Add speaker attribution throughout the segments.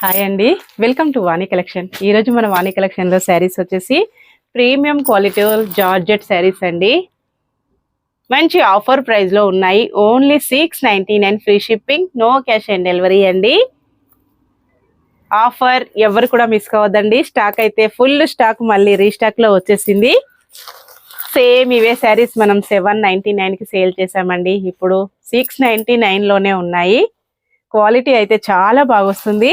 Speaker 1: Hi అండి, welcome to Vani collection. ఈరోజు మన వాణి కలెక్షన్లో శారీస్ వచ్చేసి ప్రీమియం క్వాలిటీ జార్జెట్ శారీస్ అండి. మంచి ఆఫర్ ప్రైస్లో ఉన్నాయి. Only 699 free shipping, no cash on delivery అండి. ఆఫర్ ఎవరు కూడా మిస్ కావద్దండి. స్టాక్ అయితే ఫుల్ స్టాక్ మళ్ళీ రీస్టాక్లో వచ్చేసింది. సేమ్ ఇవే శారీస్ మనం 799కి సేల్ చేసామండి. ఇప్పుడు 699లోనే ఉన్నాయి. క్వాలిటీ అయితే చాలా బాగా వస్తుంది.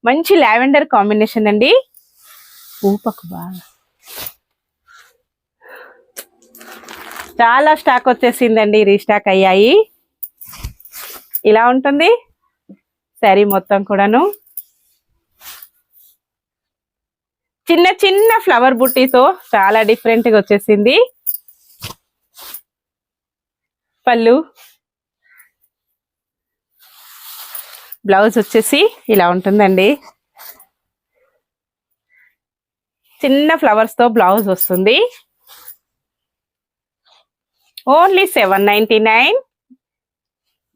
Speaker 1: మంచి లావెండర్ కాంబినేషన్ అండి. ఊపకు బాగా చాలా స్టాక్ వచ్చేసిందండి, రీస్టాక్ అయ్యాయి. ఇలా ఉంటుంది శారీ మొత్తం కూడాను. చిన్న చిన్న ఫ్లవర్ బుట్టీతో చాలా డిఫరెంట్గా వచ్చేసింది. పళ్ళు, బ్లౌజ్ వచ్చేసి ఇలా ఉంటుందండి. చిన్న ఫ్లవర్స్ తో బ్లౌజ్ వస్తుంది. ఓన్లీ 799.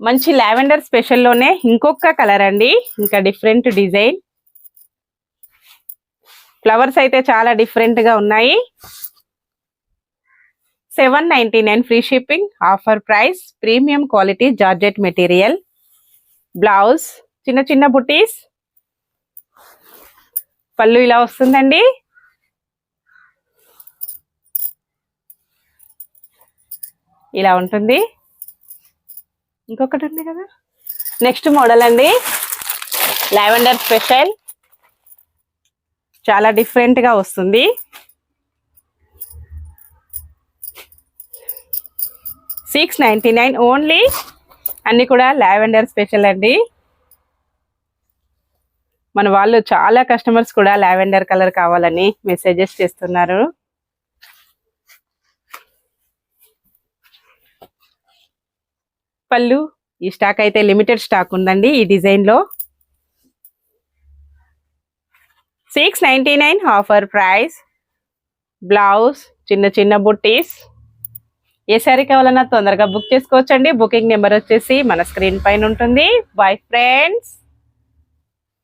Speaker 1: మంచి లావెండర్ స్పెషల్లోనే ఇంకొక కలర్ అండి, ఇంకా డిఫరెంట్ డిజైన్. ఫ్లవర్స్ అయితే చాలా డిఫరెంట్ గా ఉన్నాయి. 799 free shipping, offer price, premium quality georgette material. Blouse చిన్న చిన్న బుటీస్, పళ్ళు ఇలా వస్తుందండి. ఇలా ఉంటుంది. ఇంకొకటి ఉంది కదా, నెక్స్ట్ మోడల్ అండి, లావెండర్ స్పెషల్. చాలా డిఫరెంట్ గా వస్తుంది. $699 ఓన్లీ. అన్ని కూడా లావెండర్ స్పెషల్ అండి. మన వాళ్ళు చాలా కస్టమర్స్ కూడా లావెండర్ కలర్ కావాలని మెసేజెస్ చేస్తున్నారు. పళ్ళు, ఈ స్టాక్ అయితే లిమిటెడ్ స్టాక్ ఉందండి ఈ డిజైన్ లో. 699 ఆఫర్ ప్రైస్. బ్లౌజ్ చిన్న చిన్న బుట్టీస్. ఏ శారీ కావాలన్నా తొందరగా బుక్ చేసుకోవచ్చండి. బుకింగ్ నెంబర్ వచ్చేసి మన స్క్రీన్ పైన ఉంటుంది. Bye friends.